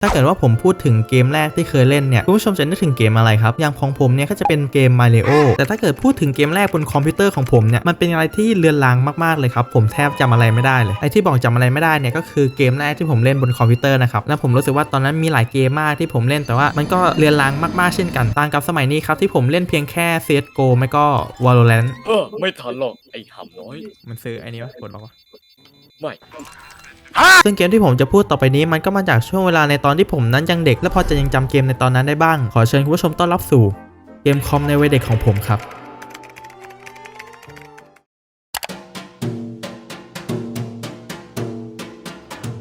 ถ้าเกิดว่าผมพูดถึงเกมแรกที่เคยเล่นเนี่ยคุณผู้ชมจะนึกถึงเกมอะไรครับอย่างของผมเนี่ยก็จะเป็นเกม Mario แต่ถ้าเกิดพูดถึงเกมแรกบนคอมพิวเตอร์ของผมเนี่ยมันเป็นอะไรที่เลือนลางมากๆเลยครับผมแทบจำอะไรไม่ได้เลยไอ้ที่บอกจำอะไรไม่ได้เนี่ยก็คือเกมแรกที่ผมเล่นบนคอมพิวเตอร์นะครับและผมรู้สึกว่าตอนนั้นมีหลายเกมมากที่ผมเล่นแต่ว่ามันก็เลือนลางมากๆเช่นกันต่างกับสมัยนี้ครับที่ผมเล่นเพียงแค่ CS:GO ไม่ก็ Valorant ไม่ทันหรอกไอ้ห่ำน้อยมันซื้อไอ้นี้วะกดล็อกวะ ไม่ซึ่งเกมที่ผมจะพูดต่อไปนี้มันก็มาจากช่วงเวลาในตอนที่ผมนั้นยังเด็กและพอจะยังจำเกมในตอนนั้นได้บ้างขอเชิญคุณผู้ชมต้อนรับสู่เกมคอมในวัยเด็กของผมครับ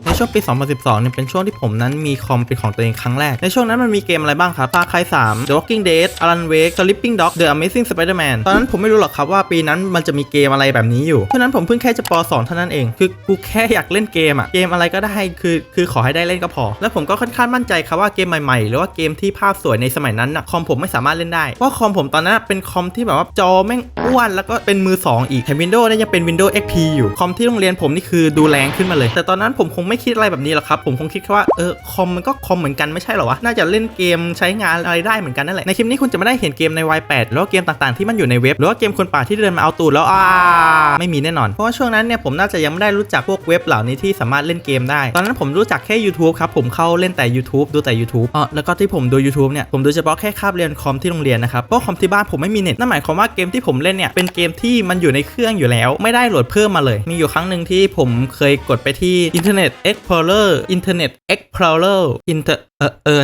ในช่วงปี 2012 เนี่ยเป็นช่วงที่ผมนั้นมีคอมเป็นของตัวเองครั้งแรกในช่วงนั้นมันมีเกมอะไรบ้างครับ Far Cry 3 The Walking Dead Alan Wake Sleeping Dogs The Amazing Spider-Man ตอนนั้นผมไม่รู้หรอกครับว่าปีนั้นมันจะมีเกมอะไรแบบนี้อยู่เพราะนั้นผมเพิ่งแค่จะป.2 เท่านั้นเองคือกูแค่อยากเล่นเกมอะเกมอะไรก็ได้คือขอให้ได้เล่นก็พอและผมก็ค่อนข้างมั่นใจครับว่าเกมใหม่ๆหรือว่าเกมที่ภาพสวยในสมัยนั้นนะคอมผมไม่สามารถเล่นได้เพราะคอมผมตอนนั้นเป็นคอมที่แบบว่าจอแม่งอ้วนแล้วก็เป็นมือ2อีกแถม Windows เนี่ยยังเป็น Windows XP อยู่คอมที่โรงเรียนผมนี่คือดูแรงขึ้นมาเลยแต่ตอนนั้นผมคงไม่คิดอะไรแบบนี้หรอกครับผมคงคิดแค่ว่าคอมมันก็คอมเหมือนกันไม่ใช่หรอวะน่าจะเล่นเกมใช้งานอะไรได้เหมือนกันนั่นแหละในคลิปนี้คุณจะไม่ได้เห็นเกมใน Y8 หรือว่าเกมต่างๆที่มันอยู่ในเว็บหรือว่าเกมคนป่าที่เดินมาเอาตูดแล้วไม่มีแน่นอนเพราะว่าช่วงนั้นเนี่ยผมน่าจะยังไม่ได้รู้จักพวกเว็บเหล่านี้ที่สามารถเล่นเกมได้ตอนนั้นผมรู้จักแค่ YouTube ครับผมเข้าเล่นแต่ YouTube ดูแต่ YouTube แล้วก็ที่ผมดู YouTube เนี่ยผมดูเฉพาะแค่คาบเรียนคอมที่โรงเรียนนะครับเพราะคอมที่บ้านผมไม่มีเน็ตนั่นหมายความว่าเกมที่ผมเล่นเนี่ยเป็นเกมที่มันอยู่ในเครื่องอยู่แล้วไม่ได้โหลดเพิ่มมาเลยมีอยู่ครั้งหนึ่งที่ผมเคยกดไปที่ Internet Explorer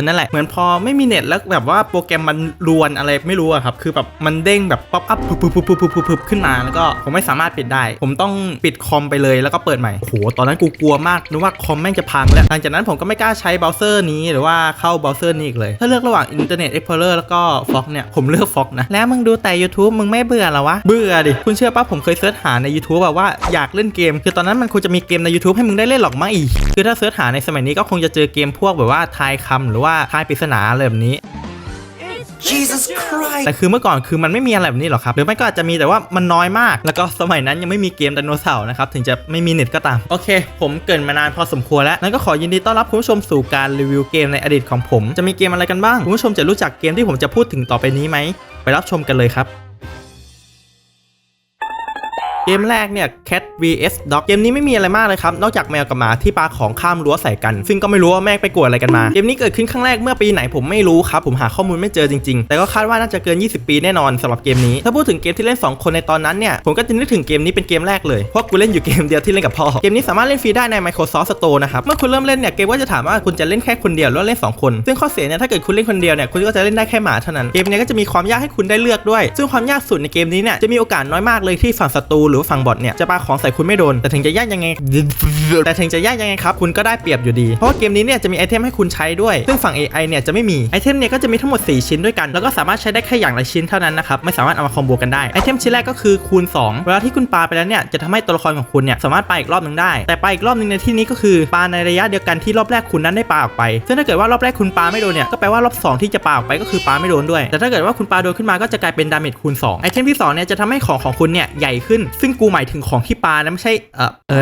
นั่นแหละเหมือนพอไม่มีเน็ตแล้วแบบว่าโปรแกรมมันรวนอะไรไม่รู้อะครับคือแบบมันเด้งแบบป๊อปอัพพึบขึ้นมาแล้วก็ผมไม่สามารถปิดได้ผมต้องปิดคอมไปเลยแล้วก็เปิดใหม่โอ้โหตอนนั้นกูกลัวมากนึกว่าคอมแม่งจะพังแล้วหลังจากนั้นผมก็ไม่กล้าใช้เบราว์เซอร์นี้หรือว่าเข้าเบราว์เซอร์นี้อีกเลยถ้าเลือกระหว่าง Internet Explorer แล้วก็ Fox เนี่ยผมเลือก Fox นะแล้วมึงดูแต่ YouTube มึงไม่เบื่อหรอวะเบื่อดิคุณเชื่อป่ะผมเคยเสิร์ชหาใน YouTube แบบว่าอยากเล่นเกมคือตอนนั้นมันควรจะมีเกมใน YouTube ให้มึงได้เล่นหรอกมั้งอีกคือถ้าเสิร์ชหาในสมัยนี้ก็คงจะเจอเกมพวกแบบว่าทายคำหรือว่าทายปริศนาอะไรแบบนี้ Jesus Christ แต่คือเมื่อก่อนคือมันไม่มีอะไรแบบนี้หรอกครับหรือไม่ก็อาจจะมีแต่ว่ามันน้อยมากแล้วก็สมัยนั้นยังไม่มีเกมไดโนเสาร์นะครับถึงจะไม่มีเน็ตก็ตามโอเคผมเกริ่นมานานพอสมควรแล้วนั้นก็ขอยินดีต้อนรับคุณผู้ชมสู่การรีวิวเกมในอดีตของผมจะมีเกมอะไรกันบ้างคุณผู้ชมจะรู้จักเกมที่ผมจะพูดถึงต่อไปนี้ไหมไปรับชมกันเลยครับเกมแรกเนี่ย Cat vs Dog เกมนี้ไม่มีอะไรมากเลยครับนอกจากแมวกับหมาที่ปาของข้ามรั้วใส่กันซึ่งก็ไม่รู้ว่าแม่งไปกวดอะไรกันมาเกมนี้เกิดขึ้นครั้งแรกเมื่อปีไหนผมไม่รู้ครับผมหาข้อมูลไม่เจอจริงๆแต่ก็คาดว่าน่าจะเกิน20ปีแน่นอนสำหรับเกมนี้ถ้าพูดถึงเกมที่เล่น2คนในตอนนั้นเนี่ยผมก็จะนึกถึงเกมนี้เป็นเกมแรกเลยเพราะกูเล่นอยู่เกมเดียวที่เล่นกับพ่อเกมนี้สามารถเล่นฟรีได้ใน Microsoft Store นะครับเมื่อคุณเริ่มเล่นเนี่ยเกมก็จะถามว่าคุณจะเล่นแค่คนเดียวหรือเล่น2คนซึ่งข้อเสียเนี่ยถ้าเกิดคุณเล่นคนเดียวเนี่ยคุณก็จะเล่นได้แค่หมาเท่านั้นเกมนี้ก็จะมีความยากให้คุณได้เลือกด้วยซึ่งความยากสุดในเกมนี้เนี่ยจะมีโอกาสน้อยมากเลยที่ฝั่งศัตรูหรือฝั่งบอทเนี่ยจะปาของใส่คุณไม่โดนแต่ถึงจะยากยังไงครับคุณก็ได้เปรียบอยู่ดีเพราะว่าเกมนี้เนี่ยจะมีไอเทมให้คุณใช้ด้วยซึ่งฝั่ง AI เนี่ยจะไม่มีไอเทมเนี่ยก็จะมีทั้งหมด4ชิ้นด้วยกันแล้วก็สามารถใช้ได้แค่อย่างละชิ้นเท่านั้นนะครับไม่สามารถเอามาคอมโบกันได้ไอเทมชิ้นแรกก็คือคูณ2เวลาที่คุณปาไปแล้วเนี่ยจะทำให้ตัวละครของคุณเนี่ยสามารถปาอีกรอบนึงได้แต่ปาอีกรอบนึงในที่นี้ก็คือปาในระยะเดียวกันที่รอบแรกคุณนั้นได้ปาออกไปซึ่งถ้าเกิดว่ารอบแรกคุณปาไม่โดนเนี่ยก็แปลว่ารอบ2ที่จะปาออกไปก็คือปาไม่โดนด้วยแต่ถ้าเกิดว่าคุณปาโดนขึ้นมาก็จะกลายเป็นดาเมจคูณ2ไอเทมที่2เนี่ยจะทำให้ของคุณเนี่ยใหญ่ขึ้นซึ่งกูหมายถึงของที่ปานะไม่ใช่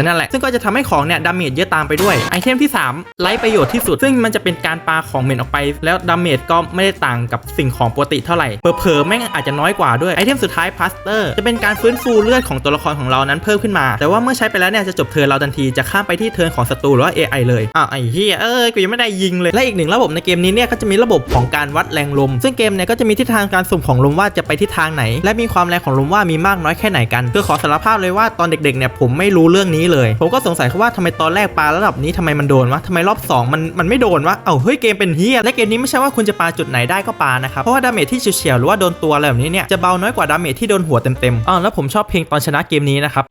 นั่นแหละซึ่งก็จะทำให้ของเนี่ยดาเมจเยอะตามไปด้วยไอเทมที่3ไร้ประโยชน์ที่สุดซึ่งมันจะเป็นการปาของเหม็นออกไปแล้วดาเมจก็ไม่ได้ต่างกับสิ่งของปกติเท่าไหร่เผลอๆแม่งอาจจะน้อยกว่าด้วยไอเทมสุดท้ายพลาสเตอร์จะเป็นการฟื้นฟูเลือดของตัวละครของเรานั้นเพิ่มขึ้นมาแต่ว่าเมื่อใช้ไปแล้วเนี่ยจะจบเทิร์นเราทันทีจะข้ามไปที่เทิร์นของศัตรูหรือว่า AI เลยไอ้เหี้ยกูยังไม่ได้ยิงเลยและอีกหนึ่งระบบในเกมนี้เนี่ยก็จะมีระบบของการวัดแรงลมซึ่งเกมเนี่ยก็จะมีทิศทางการสุ่มของลมว่าจะไปทิศทางไหนและมีความแรงของลมว่ามีมากน้อยแค่ไหนกันคือขอสารภาพเลยว่าตอนเด็กๆเนี่ยผมไม่รู้เรื่องนี้เลยผมก็สงสัยว่าทำไมตอนแรกปาระดับนี้ทำไมมันโดนวะทำไมรอบ2มันไม่โดนวะเฮ้ยเกมเป็นเฮียและเกมนี้ไม่ใช่ว่าคุณจะปาจุดไหนได้ก็ปานะครับเพราะว่าดาเมจที่เฉียวๆหรือว่าโดนตัวอะไรแบบนี้เนี่ยจะเบาน้อยกว่าดาเมจที่โดนหัวเต็มๆแล้วผมชอบเพลงตอนชนะเกมนี้นะครั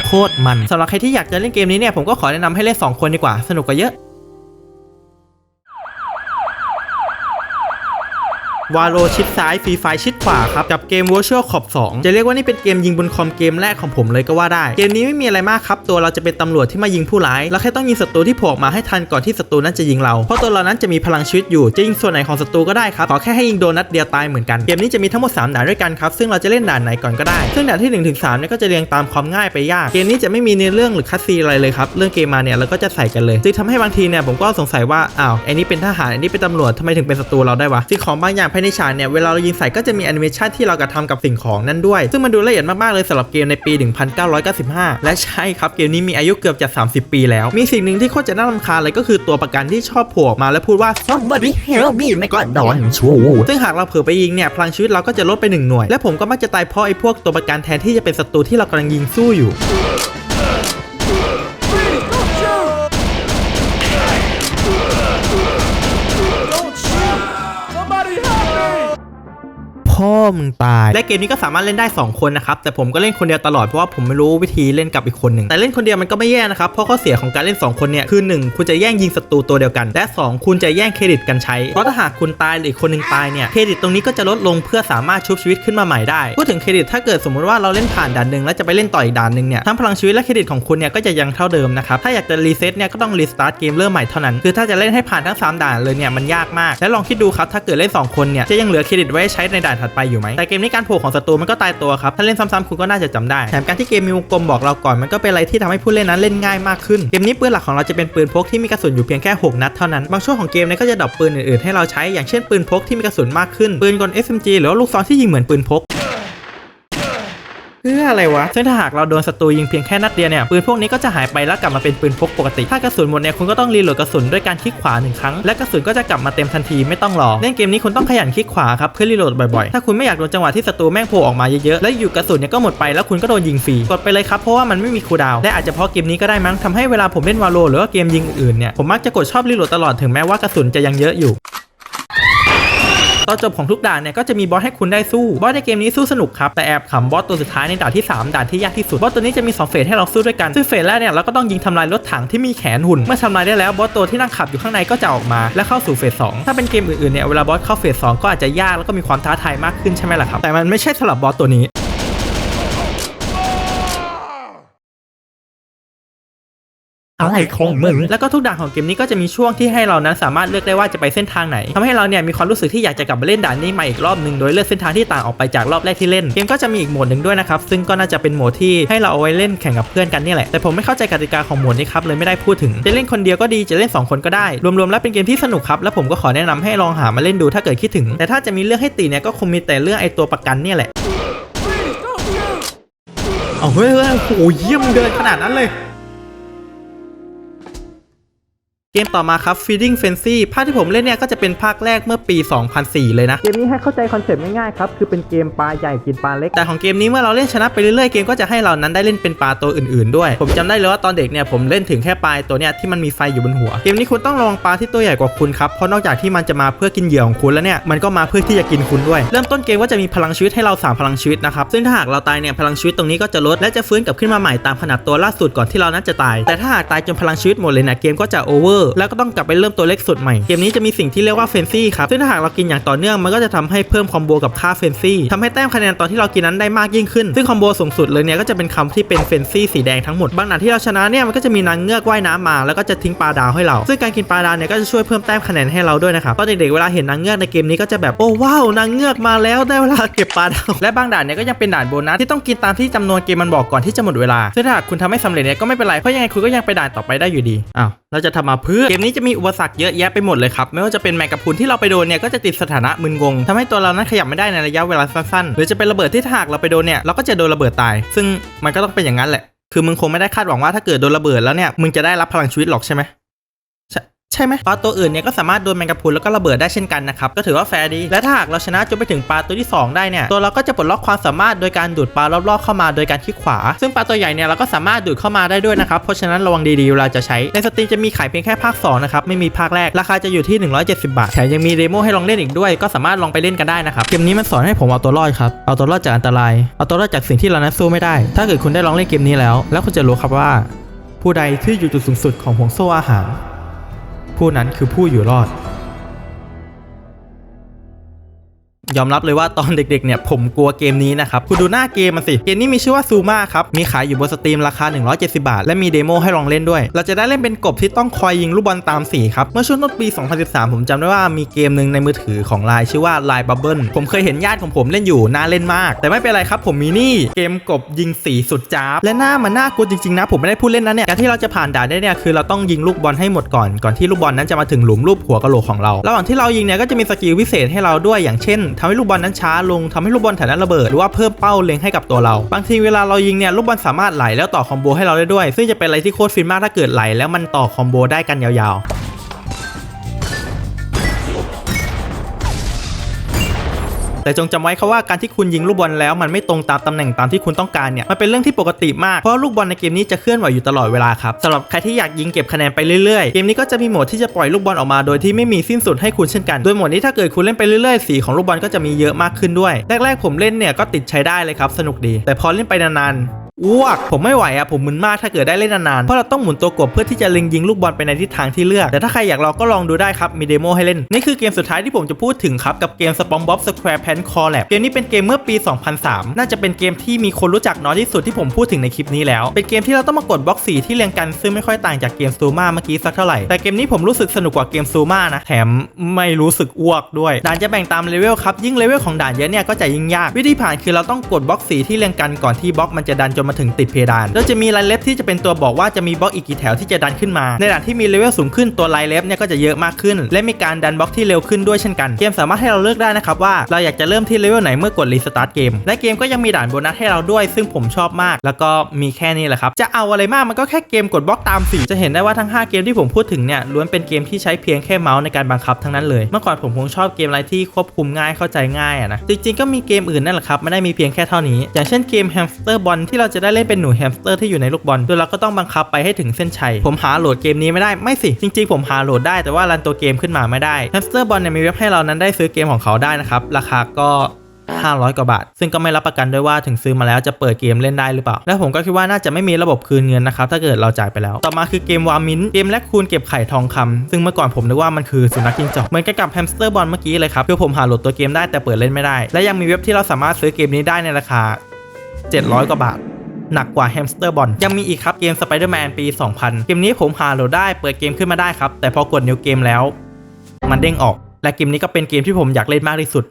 บโคตรมันสำหรับใครที่อยากจะเล่นเกมนี้เนี่ยผมก็ขอแนะนำให้เล่น2คนดีกว่าสนุกกว่าเยอะ วาโลชิดซ้ายฟรีไฟชิดขวาครับกับเกม Virtual Cop 2 จะเรียกว่านี่เป็นเกมยิงบนคอมเกมแรกของผมเลยก็ว่าได้เกมนี้ไม่มีอะไรมากครับตัวเราจะเป็นตำรวจที่มายิงผู้ร้ายเราแค่ต้องยิงศัตรูที่โผล่ออกมาให้ทันก่อนที่ศัตรูนั้นจะยิงเราเพราะตัวเรานั้นจะมีพลังชีวิตอยู่จะยิงส่วนไหนของศัตรูก็ได้ครับขอแค่ให้ยิงโดนนัดเดียวตายเหมือนกันเกมนี้จะมีทั้งหมด3ด่านด้วยกันครับซึ่งเราจะเล่นด่านไหนก่อนก็ได้ซึ่งด่านที่1ถึง3เนี่ยก็จะเรียงตามความง่ายไปยากเกมนี้จะไม่มีเนื้อเรื่องหรือคัสซีอะไรเลยครับเรื่องเกมมาเนี่ยเราก็จะใส่กันเลยจึงทำให้บางทีเนี่ยผมก็สงสัยว่าอ้าวไอ้นี่เป็นทหารไอ้นี่เป็นตำรวจทำไมถึงเป็นศัตรูเราได้วะสิ่งของบางอย่างภายในฉากเนี่ยเวลาเรายิงใส่ก็จะมีแอนิเมชันที่เรากระทำกับสิ่งของนั้นด้วยซึ่งมันดูละเอียดมากๆเลยสำหรับเกมในปี 1995 และใช่ครับเกมนี้มีอายุเกือบจะ30 ปีแล้วมีสิ่งหนึ่งที่โคตรจะน่ารำคาญเลยก็คือตัวประกันที่ชอบโผล่ออกมาแล้วพูดว่า Somebody help me ไม่ก็โดนชู ซึ่งหากเราเผลอไปยิงเนี่ยพลังชีวิตเราก็จะลดไป1 หน่วยและผมก็มักจะตายเพราะไอ้พวกตัวประกันแทนที่จะเป็นศัตรูที่เรากำลังยิงสู้อยู่พ่อมึงตายและเกมนี้ก็สามารถเล่นได้2 คนนะครับแต่ผมก็เล่นคนเดียวตลอดเพราะว่าผมไม่รู้วิธีเล่นกับอีกคนหนึ่งแต่เล่นคนเดียวมันก็ไม่แย่นะครับเพราะข้อเสียของการเล่น2 คนเนี่ยคือ1คุณจะแย่งยิงศัตรูตัวเดียวกันและ2คุณจะแย่งเครดิตกันใช้เพราะถ้าหากคุณตายหรืออีกคนนึงตายเนี่ยเครดิตตรงนี้ก็จะลดลงเพื่อสามารถชุบชีวิตขึ้นมาใหม่ได้พูดถึงเครดิตถ้าเกิดสมมติว่าเราเล่นผ่านด่านหนึ่งแล้วจะไปเล่นต่ออีกด่านหนึ่งเนี่ยทั้งพลังชีวิตและเครดิตของคุณเนี่ยก็จะยังเท่าเดิมนะครับถ้าอยากจะรีเซ็ตเนี่ยก็ต้องรีสตาร์ทเกมเริ่มใหม่เท่านั้นคือถ้าจะเล่นให้ผ่านทั้ง3ด่านเลยเนี่ยมันยากมากและลองคิดดูครับถ้าเกิดเล่น2 คนเนี่ยจะยังเหลือเครดิตไว้ใช้ในด่านถัดไปอยู่ไหมแต่เกมนี้การโผล่ของศัตรูมันก็ตายตัวครับถ้าเล่นซ้ำๆคุณก็น่าจะจำได้แถมการที่เกมมีวงกลมบอกเราก่อนมันก็เป็นอะไรที่ทำให้ผู้เล่นนั้นเล่นง่ายมากขึ้นเกมนี้ปืนหลักของเราจะเป็นปืนพกที่มีกระสุนอยู่เพียงแค่6 นัดเท่านั้นบางช่วงของเกมเนี่ยก็จะดรอปปืนอื่นๆให้เราใช้อย่างเช่นปืนพกที่มีกระสุนมากขึ้นปืนกล SMG หรือว่าลูกซองที่ยิงเหมือนปืนพกเพื่ออะไรวะซึ่งถ้าหากเราโดนศัตรูยิงเพียงแค่นัดเดียวเนี่ยปืนพวกนี้ก็จะหายไปแล้วกลับมาเป็นปืนพกปกติถ้ากระสุนหมดเนี่ยคุณก็ต้องรีโหลดกระสุนด้วยการคลิกขวา1 ครั้งและกระสุนก็จะกลับมาเต็มทันทีไม่ต้องรอเล่นเกมนี้คุณต้องขยันคลิกขวาครับเพื่อรีโหลดบ่อยๆถ้าคุณไม่อยากโดนจังหวะที่ศัตรูแม่งโผล่ออกมาเยอะๆและอยู่กระสุนเนี่ยก็หมดไปแล้วคุณก็โดนยิงฟรีกดไปเลยครับเพราะว่ามันไม่มีคูลดาวน์และอาจจะเพราะเกมนี้ก็ได้มั้งทำให้เวลาผมเล่นวาโลหรือว่าเกมยิงอื่นเนี่ยผมมักจะกดชอบรีโหลดตลอดถึงแม้ว่ากระสุนจะยังเยอะอยู่ตอนจบของทุกด่านเนี่ยก็จะมีบอสให้คุณได้สู้บอสในเกมนี้สู้สนุกครับแต่แอบขำบอสตัวสุดท้ายในด่านที่3ด่านที่ยากที่สุดบอสตัวนี้จะมี2 เฟสให้เราสู้ด้วยกันซึ่งเฟสแรกเนี่ยเราก็ต้องยิงทำลายรถถังที่มีแขนหุ่นเมื่อทำลายได้แล้วบอสตัวที่นั่งขับอยู่ข้างในก็จะออกมาและเข้าสู่เฟส2ถ้าเป็นเกมอื่นๆเนี่ยเวลาบอสเข้าเฟส2ก็อาจจะยากแล้วก็มีความท้าทายมากขึ้นใช่ไหมล่ะครับแต่มันไม่ใช่สำหรับบอสตัวนี้อะไรของมึงแล้วก็ทุกด่านของเกมนี้ก็จะมีช่วงที่ให้เรานั้นสามารถเลือกได้ว่าจะไปเส้นทางไหนทำให้เราเนี่ยมีความรู้สึกที่อยากจะกลับมาเล่นด่านนี้ใหม่อีกรอบนึงโดยเลือกเส้นทางที่ต่างออกไปจากรอบแรกที่เล่นเกมก็จะมีอีกโหมดหนึ่งด้วยนะครับซึ่งก็น่าจะเป็นโหมดที่ให้เราเอาไว้เล่นแข่งกับเพื่อนกันนี่แหละแต่ผมไม่เข้าใจกติกาของโหมดนี้ครับเลยไม่ได้พูดถึงจะเล่นคนเดียวก็ดีจะเล่น2 คนก็ได้รวมๆแล้วเป็นเกมที่สนุกครับและผมก็ขอแนะนำให้ลองหามาเล่นดูถ้าเกิดคิดถึงแต่ถ้าจะมีเรื่องให้ติเนี่ยก็คงมีแต่เรื่องไอตัวประกันเนี่ยแหละเอาเฮ้ยโอ้ยเยี่ยมเดินขนาดนั้นเลยเกมต่อมาครับ Feeding Frenzy ภาคที่ผมเล่นเนี่ยก็จะเป็นภาคแรกเมื่อปี 2004 เลยนะเกมนี้ให้เข้าใจคอนเซ็ปต์ง่ายๆครับคือเป็นเกมปลาใหญ่กินปลาเล็กแต่ของเกมนี้เมื่อเราเล่นชนะไปเรื่อยๆเกมก็จะให้เรานั้นได้เล่นเป็นปลาตัวอื่นๆด้วยผมจำได้เลยว่าตอนเด็กเนี่ยผมเล่นถึงแค่ปลาตัวเนี้ยที่มันมีไฟอยู่บนหัวเกมนี้คุณต้องระวังปลาที่ตัวใหญ่กว่าคุณครับเพราะนอกจากที่มันจะมาเพื่อกินเหยื่อของคุณแล้วเนี่ยมันก็มาเพื่อที่จะกินคุณด้วยเริ่มต้นเกมว่าจะมีพลังชีวิตให้เรา3 พลังชีวิตนะครับซึ่งถ้าหากเราตายเนี่ยพลังชีวิตตรงนี้ก็จะลดและจะฟื้นกลับขึ้นมาใหม่ตามขนาดตัวล่าสุดก่อนที่เรานั้นจะตายแต่ถ้าหากตายจนพลังชีวิตหมดเลยเนี่ยเกมก็จะโอเวอร์แล้วก็ต้องกลับไปเริ่มตัวเล็กสุดใหม่เกมนี้จะมีสิ่งที่เรียกว่าเฟนซี่ครับซึ่งถ้าหากเรากินอย่างต่อเนื่องมันก็จะทำให้เพิ่มคอมโบกับค่าเฟนซี่ทำให้แต้มคะแนนตอนที่เรากินนั้นได้มากยิ่งขึ้นซึ่งคอมโบสูงสุดเลยเนี่ยก็จะเป็นคำที่เป็นเฟนซี่สีแดงทั้งหมดบางด่านที่เราชนะเนี่ยมันก็จะมีนางเงือกว่ายน้ำมาแล้วก็จะทิ้งปลาดาวให้เราซึ่งการกินปลาดาวเนี่ยก็จะช่วยเพิ่มแต้มคะแนนให้เราด้วยนะครับตอนเด็กๆเวลาเห็นนางเงือกในเกมนี้ก็จะแบบโอ้ว้าวนางเงือกมาแล้วได้เวลาเก็บปลาดาวและบางด่านเนี่ยก็ยังเป็นด่านโบนัสที่ต้องกินตามที่จำนวนเกมมันบอกก่อนที่จะหมดเวลาซึ่งถ้าหากคุณทำไม่สำเร็จเนี่ยก็ไม่เป็นไรเพราะยังไงคุณก็ยังไปด่านต่อไปได้อยู่ดีอ้าวเราจะทำมาเพื่อเกมนี้จะมีอุปสรรคเยอะแยะไปหมดเลยครับไม่ว่าจะเป็นแมงกะพรุนที่เราไปโดนเนี่ยก็จะติดสถานะมึนงงทำให้ตัวเรานั้นขยับไม่ได้ในระยะเวลาสั้นๆหรือจะเป็นระเบิดที่ถ้าหากเราไปโดนเนี่ยเราก็จะโดนระเบิดตายซึ่งมันก็ต้องเป็นอย่างนั้นแหละคือมึงคงไม่ได้คาดหวังว่าถ้าเกิดโดนระเบิดแล้วเนี่ยมึงจะได้รับพลังชีวิตหรอกใช่ไหมใช่ไหมปลาตัวอื่นเนี่ยก็สามารถโดนแมงกะพรุนแล้วก็ระเบิดได้เช่นกันนะครับก็ถือว่าแฟร์ดีและถ้าหากเราชนะจนไปถึงปลาตัวที่2ได้เนี่ยตัวเราก็จะปลดล็อกความสามารถโดยการดูดปลารอบๆเข้ามาโดยการคลิกขวาซึ่งปลาตัวใหญ่เนี่ยเราก็สามารถดูดเข้ามาได้ด้วยนะครับเพราะฉะนั้นระวังดีๆเวลาจะใช้ในสตรีมจะมีขายเพียงแค่ภาค2นะครับไม่มีภาคแรกราคาจะอยู่ที่170 บาทแถมยังมีเดโมให้ลองเล่นอีกด้วยก็สามารถลองไปเล่นกันได้นะครับเกมนี้มันสอนให้ผมเอาตัวรอดครับเอาตัวรอดจากอันตรายเอาตัวรอดจากสิ่งที่เรานั้นสู้ไม่ได้ถ้าเกิดคุณได้ลองเล่นเกมนี้แล้วคุณจะรู้ครับว่าผู้ใดที่อยู่จุดสูงสุดของห่วงโซ่อาหารผู้นั้นคือผู้อยู่รอด ยอมรับเลยว่าตอนเด็กๆเนี่ยผมกลัวเกมนี้นะครับคุณดูหน้าเกมมันสิเกมนี้มีชื่อว่าซูมาครับมีขายอยู่บนสตรีมราคา170 บาทและมีเดโมให้ลองเล่นด้วยเราจะได้เล่นเป็นกบที่ต้องคอยยิงลูกบอลตามสีครับเมื่อช่วงต้นปี 2013 ผมจำได้ว่ามีเกมหนึ่งในมือถือของไลน์ชื่อว่า Line Bubble ผมเคยเห็นญาติของผมเล่นอยู่น่าเล่นมากแต่ไม่เป็นไรครับผมมีนี่เกมกบยิงสีสุดจ้าบและหน้ามันน่ากลัวจริงๆนะผมไม่ได้พูดเล่นนะเนี่ยการที่เราจะผ่านด่านได้เนี่ยคือเราต้องยิงลูกบอลให้หมดก่อนที่ลูกบอลนั้นจะมาถึงหลุมรูปหัวกะโหลกของเราระหว่างที่เรายิงเนี่ยก็จะมีสกิลพิเศษให้เราด้วยอย่างเช่นทำให้ลูกบอลนั้นช้าลงทำให้ลูกบอลแถวนั้นระเบิดหรือว่าเพิ่มเป้าเล็งให้กับตัวเราบางทีเวลาเรายิงเนี่ยลูกบอลสามารถไหลแล้วต่อคอมโบให้เราได้ด้วยซึ่งจะเป็นอะไรที่โคตรฟินมากถ้าเกิดไหลแล้วมันต่อคอมโบได้กันยาวๆแต่จงจำไว้ครับว่าการที่คุณยิงลูกบอลแล้วมันไม่ตรงตามตำแหน่งตามที่คุณต้องการเนี่ยมันเป็นเรื่องที่ปกติมากเพราะลูกบอลในเกมนี้จะเคลื่อนไหวอยู่ตลอดเวลาครับสำหรับใครที่อยากยิงเก็บคะแนนไปเรื่อยๆเกมนี้ก็จะมีโหมดที่จะปล่อยลูกบอลออกมาโดยที่ไม่มีสิ้นสุดให้คุณเช่นกันโดยโหมดนี้ถ้าเกิดคุณเล่นไปเรื่อยๆสีของลูกบอลก็จะมีเยอะมากขึ้นด้วยแรกๆผมเล่นเนี่ยก็ติดใช้ได้เลยครับสนุกดีแต่พอเล่นไปนานๆอ้วกผมไม่ไหวอะผมมึนมากถ้าเกิดได้เล่นนานๆเพราะเราต้องหมุนตัวกบเพื่อที่จะเล็งยิงลูกบอลไปในทิศทางที่เลือกแต่ถ้าใครอยากลองก็ลองดูได้ครับมีเดโมให้เล่นนี่คือเกมสุดท้ายที่ผมจะพูดถึงครับกับเกม SpongeBob SquarePants Collab เกมนี้เป็นเกมเมื่อปี 2003 น่าจะเป็นเกมที่มีคนรู้จักน้อยที่สุดที่ผมพูดถึงในคลิปนี้แล้วเป็นเกมที่เราต้องมากดบล็อกสีที่เรียงกันซึ่งไม่ค่อยต่างจากเกมซูมาเมื่อกี้สักเท่าไหร่แต่เกมนี้ผมรู้สึกสนุกกว่าเกมซูมานะแถมไม่รู้สึกอ้วกด้วยด่านจะแบ่งตามเลเวลครับยิ่งเลเวลของด่านเยอะเนี่ยก็จะยิ่งยากวิธีผ่านคือเราต้องกดบล็อกสีที่เรียงกันก่อนที่บล็อกมันจะดันจนมาถึงติดเพดานแล้วจะมีลายเล็บที่จะเป็นตัวบอกว่าจะมีบล็อกอีกกี่แถวที่จะดันขึ้นมาในด่านที่มีเลเวลสูงขึ้นตัวลายเล็บเนี่ยก็จะเยอะมากขึ้นและมีการดันบล็อกที่เร็วขึ้นด้วยเช่นกันเกมสามารถให้เราเลือกได้นะครับว่าเราอยากจะเริ่มที่เลเวลไหนเมื่อกดรีสตาร์ทเกมและเกมก็ยังมีด่านโบนัสให้เราด้วยซึ่งผมชอบมากแล้วก็มีแค่นี้แหละครับจะเอาอะไรมากมันก็แค่เกมกดบล็อกตามสีจะเห็นได้ว่าทั้ง5เกมที่ผมพูดถึงเนี่ยล้วนเป็นเกมที่ใช้เพียงแค่เมาส์ในการบังคับทั้งนั้นเลยเมื่อก่อนผมคงชอบเกมอะไรที่ควบคุมง่ายเข้าใจง่ายนะจริงๆก็มีเกมอื่นนั่นแหละครับไม่ได้มีเพียงแค่เท่านี้อย่างเช่นเกมแฮมสเตอร์บอลที่เราจะได้เล่นเป็นหนูแฮมสเตอร์ที่อยู่ในลูกบอลโดยเราก็ต้องบังคับไปให้ถึงเส้นชัยผมหาโหลดเกมนี้ไม่ได้ไม่สิจริงๆผมหาโหลดได้แต่ว่ารันตัวเกมขึ้นมาไม่ได้แฮมสเตอร์บอลเนี่ยมีเว็บให้เรานั้นได้ซื้อเกมของเขาได้นะครับราคาก็500 กว่าบาทซึ่งก็ไม่รับประกันด้วยว่าถึงซื้อมาแล้วจะเปิดเกมเล่นได้หรือเปล่าและผมก็คิดว่าน่าจะไม่มีระบบคืนเงินนะครับถ้าเกิดเราจ่ายไปแล้วต่อมาคือเกมวามินเกมแลกคูณเก็บไข่ทองคำซึ่งเมื่อก่อนผมนึกว่ามันคือสุนัขจิ้งจอกเหมือนกับแฮมสเตอร์บอลเมื่อกี้เลยครับคือผมหาโหลดตัวเกมได้แต่เปิดเล่นไม่ได้และยังมีเว็บที่เราสามารถซื้อเกมนี้ได้ในราคา700 กว่าบาทหนักกว่าแฮมสเตอร์บอลยังมีอีกครับเกม Spider-Man ปี 2000 เกมนี้ผมหาโหลดได้เปิดเกมขึ้นมาได้ครับแต่พอกดนิวเกมแล้วมันเด้งออกและเกมนี้ก็เป็นเกมที่ผมอยากเล่นมากที่สุด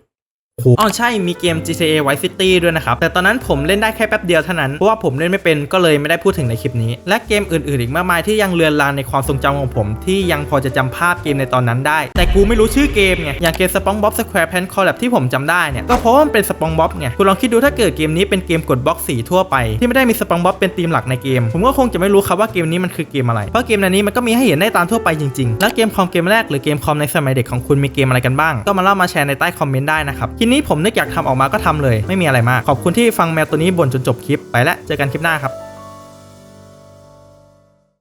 อ๋อใช่มีเกม GTA Vice City ด้วยนะครับแต่ตอนนั้นผมเล่นได้แค่แป๊บเดียวเท่านั้นเพราะว่าผมเล่นไม่เป็นก็เลยไม่ได้พูดถึงในคลิปนี้และเกมอื่นๆอีกมากมายที่ยังเลือนลางในความทรงจำของผมที่ยังพอจะจำภาพเกมในตอนนั้นได้แต่กูไม่รู้ชื่อเกมไงอย่างเกม SpongeBob SquarePants Collab ที่ผมจำได้เนี่ยก็เพราะว่ามันเป็น SpongeBob ไงคุณลองคิดดูถ้าเกิดเกมนี้เป็นเกมกดบล็อกสีทั่วไปที่ไม่ได้มี SpongeBob เป็นธีมหลักในเกมผมก็คงจะไม่รู้ครับว่าเกมนี้มันคือเกมอะไรเพราะเกมนี้มันก็มีให้เห็นได้ตามทั่วไปจริงๆแล้วเกมคอมเกมแรกหรือเกมคอมในสมัยเด็กของคุณมีเกมอะไรกันบ้างก็มาเล่ามาแชร์ในใต้คอมเมนต์ได้นะครับทีนี้ผมนึกอยากทำออกมาก็ทำเลยไม่มีอะไรมากขอบคุณที่ฟังแมวตัวนี้บ่นจนจบคลิปไปแล้วเจอกันคลิปหน้าครับ